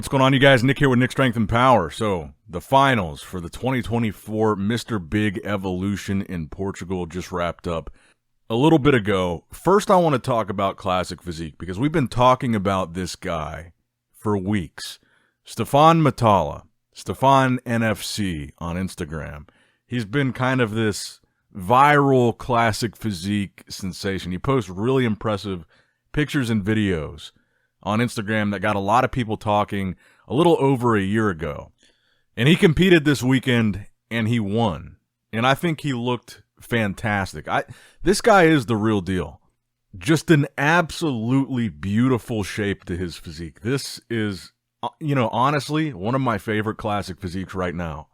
What's going on, you guys? Nick here with Nick Strength and Power. So, the finals for the 2024 Mr. Big Evolution in Portugal just wrapped up a little bit ago. First, I want to talk about Classic Physique because we've been talking about this guy for weeks. Stephane Stephane NFC on Instagram. He's been kind of this viral Classic Physique sensation. He posts really impressive pictures and videos on Instagram that got a lot of people talking a little over a year ago. And he competed this weekend and he won. And I think he looked fantastic. This guy is the real deal. Just an absolutely beautiful shape to his physique. This is, honestly, one of my favorite Classic Physiques right now.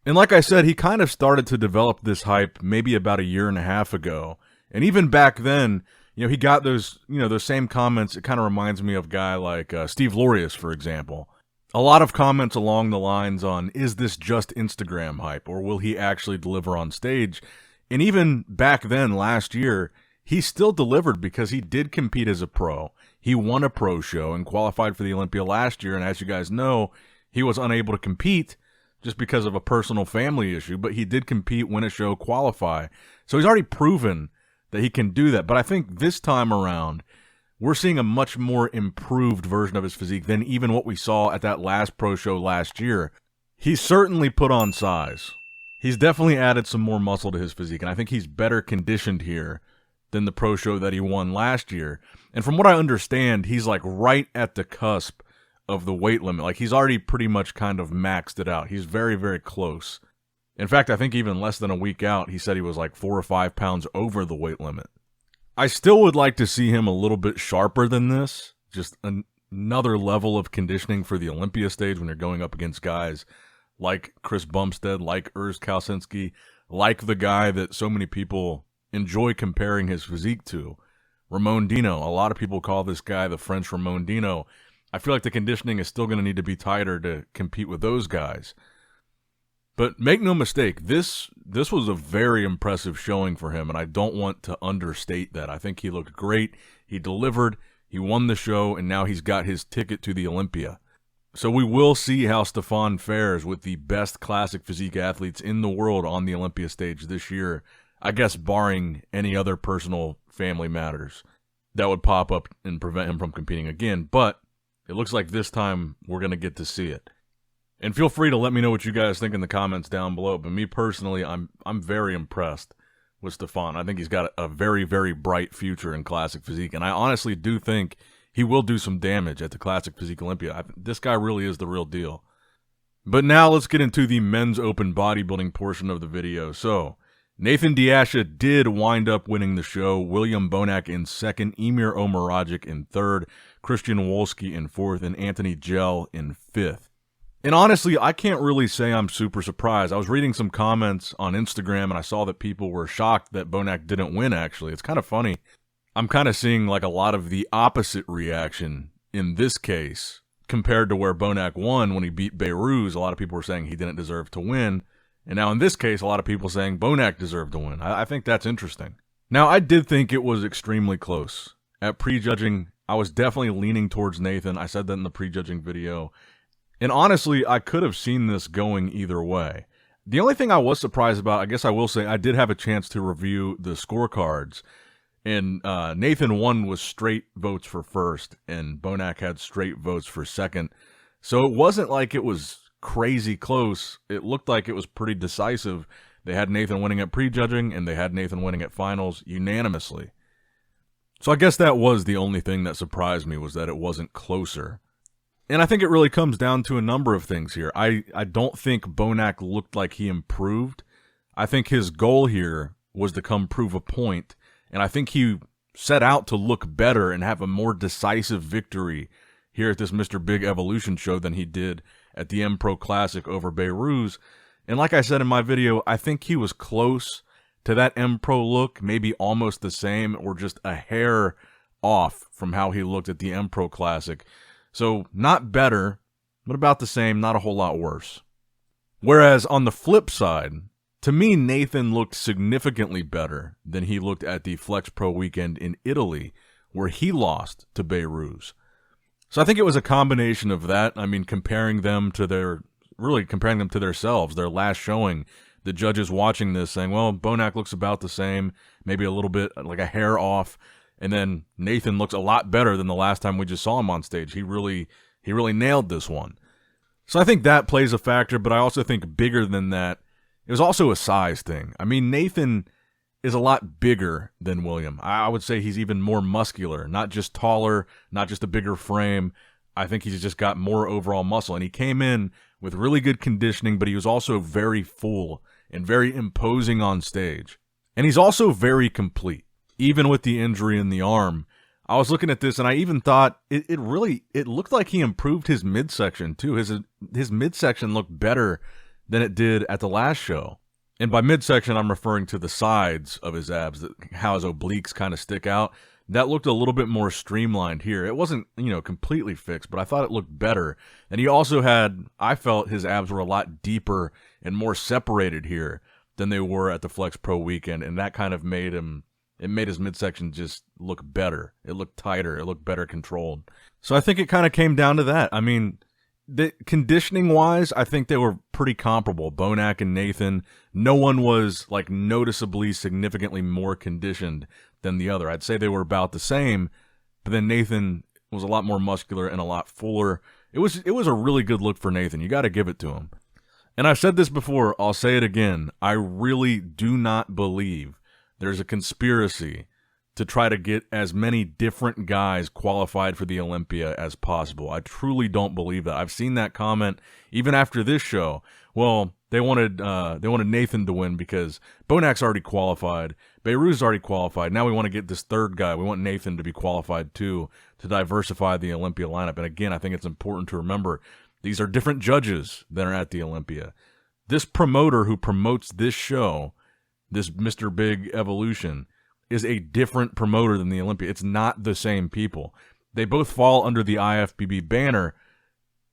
And like I said, he kind of started to develop this hype maybe about a year and a half ago. And even back then, he got those same comments. It kind of reminds me of a guy like Steve Lorius, for example. A lot of comments along the lines on, is this just Instagram hype, or will he actually deliver on stage? And even back then, last year, he still delivered because he did compete as a pro. He won a pro show and qualified for the Olympia last year. And as you guys know, he was unable to compete just because of a personal family issue. But he did compete, win a show, qualify. So he's already proven that he can do that. But I think this time around, we're seeing a much more improved version of his physique than even what we saw at that last pro show last year. He's certainly put on size. He's definitely added some more muscle to his physique, and I think he's better conditioned here than the pro show that he won last year. And from what I understand, he's like right at the cusp of the weight limit. Like, he's already pretty much kind of maxed it out. He's very, very close. In fact, I think even less than a week out, he said he was like 4 or 5 pounds over the weight limit. I still would like to see him a little bit sharper than this. Just another level of conditioning for the Olympia stage when you're going up against guys like Chris Bumstead, like Urs Kausinski, like the guy that so many people enjoy comparing his physique to, Ramon Dino. A lot of people call this guy the French Ramon Dino. I feel like the conditioning is still going to need to be tighter to compete with those guys. But make no mistake, this was a very impressive showing for him, and I don't want to understate that. I think he looked great. He delivered. He won the show, and now he's got his ticket to the Olympia. So we will see how Stephane fares with the best Classic Physique athletes in the world on the Olympia stage this year, I guess barring any other personal family matters that would pop up and prevent him from competing again. But it looks like this time we're going to get to see it. And feel free to let me know what you guys think in the comments down below. But me personally, I'm very impressed with Stephane. I think he's got a very, very bright future in Classic Physique. And I honestly do think he will do some damage at the Classic Physique Olympia. This guy really is the real deal. But now let's get into the men's open bodybuilding portion of the video. So, Nathan Diasha did wind up winning the show. William Bonac in second, Emir Omaragic in third, Christian Wolski in fourth, and Anthony Gell in fifth. And honestly, I can't really say I'm super surprised. I was reading some comments on Instagram, and I saw that people were shocked that Bonac didn't win, actually. It's kind of funny. I'm kind of seeing like a lot of the opposite reaction in this case compared to where Bonac won when he beat Beirut. A lot of people were saying he didn't deserve to win. And now in this case, a lot of people saying Bonac deserved to win. I think that's interesting. Now, I did think it was extremely close. At prejudging, I was definitely leaning towards Nathan. I said that in the prejudging video. And honestly, I could have seen this going either way. The only thing I was surprised about, I guess I will say, I did have a chance to review the scorecards. And Nathan won with straight votes for first, and Bonac had straight votes for second. So it wasn't like it was crazy close. It looked like it was pretty decisive. They had Nathan winning at prejudging, and they had Nathan winning at finals unanimously. So I guess that was the only thing that surprised me, was that it wasn't closer. And I think it really comes down to a number of things here. I don't think Bonac looked like he improved. I think his goal here was to come prove a point, and I think he set out to look better and have a more decisive victory here at this Mr. Big Evolution show than he did at the M Pro Classic over Beirut. And like I said in my video, I think he was close to that M Pro look, maybe almost the same or just a hair off from how he looked at the M Pro Classic. So not better, but about the same, not a whole lot worse. Whereas on the flip side, to me, Nathan looked significantly better than he looked at the Flex Pro weekend in Italy, where he lost to Beirut. So I think it was a combination of that. I mean, comparing them to themselves, their last showing. The judges watching this saying, well, Bonac looks about the same, maybe a little bit like a hair off, and then Nathan looks a lot better than the last time we just saw him on stage. He really nailed this one. So I think that plays a factor, but I also think bigger than that, it was also a size thing. I mean, Nathan is a lot bigger than William. I would say he's even more muscular, not just taller, not just a bigger frame. I think he's just got more overall muscle, and he came in with really good conditioning, but he was also very full and very imposing on stage. And he's also very complete, even with the injury in the arm. I was looking at this, and I even thought it looked like he improved his midsection too. His midsection looked better than it did at the last show. And by midsection, I'm referring to the sides of his abs, how his obliques kind of stick out. That looked a little bit more streamlined here. It wasn't, completely fixed, but I thought it looked better. And he also I felt his abs were a lot deeper and more separated here than they were at the Flex Pro weekend, and that kind of made his midsection just look better. It looked tighter. It looked better controlled. So I think it kind of came down to that. I mean, the conditioning-wise, I think they were pretty comparable. Bonac and Nathan, no one was like noticeably, significantly more conditioned than the other. I'd say they were about the same, but then Nathan was a lot more muscular and a lot fuller. It was a really good look for Nathan. You got to give it to him. And I've said this before, I'll say it again. I really do not believe there's a conspiracy to try to get as many different guys qualified for the Olympia as possible. I truly don't believe that. I've seen that comment even after this show. Well, they wanted Nathan to win because Bonac's already qualified, Beirut's already qualified. Now we want to get this third guy. We want Nathan to be qualified too, to diversify the Olympia lineup. And again, I think it's important to remember these are different judges that are at the Olympia. This promoter who promotes this show, this Mr. Big Evolution, is a different promoter than the Olympia. It's not the same people. They both fall under the IFBB banner,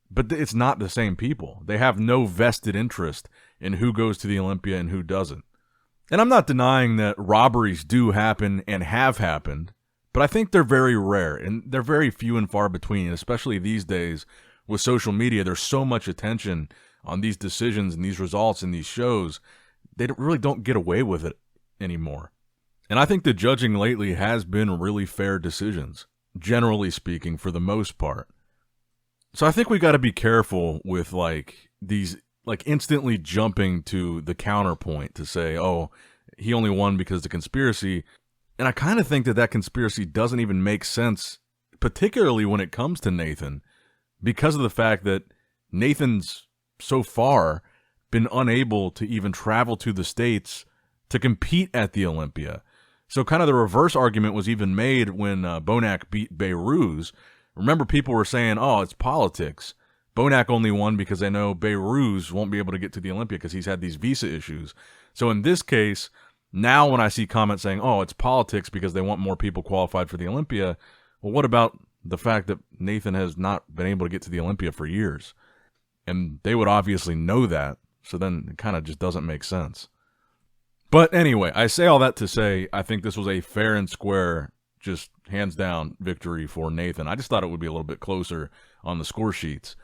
but it's not the same people. They have no vested interest in who goes to the Olympia and who doesn't. And I'm not denying that robberies do happen and have happened, but I think they're very rare, and they're very few and far between, especially these days with social media. There's so much attention on these decisions and these results and these shows. They really don't get away with it anymore. And I think the judging lately has been really fair decisions, generally speaking, for the most part. So I think we got to be careful with these instantly jumping to the counterpoint to say, oh, he only won because of the conspiracy. And I kind of think that conspiracy doesn't even make sense, particularly when it comes to Nathan, because of the fact that Nathan's so far been unable to even travel to the States to compete at the Olympia. So kind of the reverse argument was even made when Bonac beat Beirut. Remember, people were saying, oh, it's politics. Bonac only won because they know Beirut won't be able to get to the Olympia because he's had these visa issues. So in this case, now when I see comments saying, oh, it's politics because they want more people qualified for the Olympia, well, what about the fact that Nathan has not been able to get to the Olympia for years? And they would obviously know that, so then it kind of just doesn't make sense. But anyway, I say all that to say I think this was a fair and square, just hands down victory for Nathan. I just thought it would be a little bit closer on the score sheets.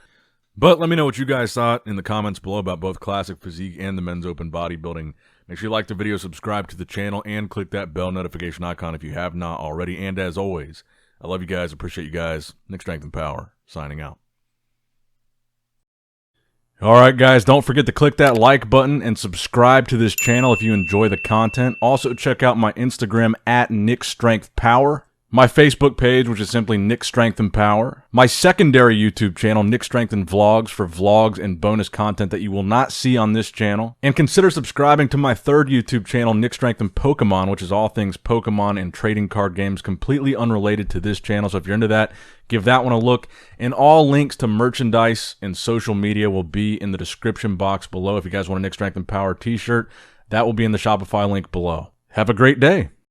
But let me know what you guys thought in the comments below about both Classic Physique and the Men's Open Bodybuilding. Make sure you like the video, subscribe to the channel, and click that bell notification icon if you have not already. And as always, I love you guys, appreciate you guys. Nick Strength and Power, signing out. Alright guys, don't forget to click that like button and subscribe to this channel if you enjoy the content. Also check out my Instagram at NICKS&P, my Facebook page, which is simply Nick Strength and Power, my secondary YouTube channel, Nick Strength and Vlogs, for vlogs and bonus content that you will not see on this channel, and consider subscribing to my third YouTube channel, Nick Strength and Pokemon, which is all things Pokemon and trading card games, completely unrelated to this channel. So if you're into that, give that one a look. And all links to merchandise and social media will be in the description box below. If you guys want a Nick Strength and Power t-shirt, that will be in the Shopify link below. Have a great day.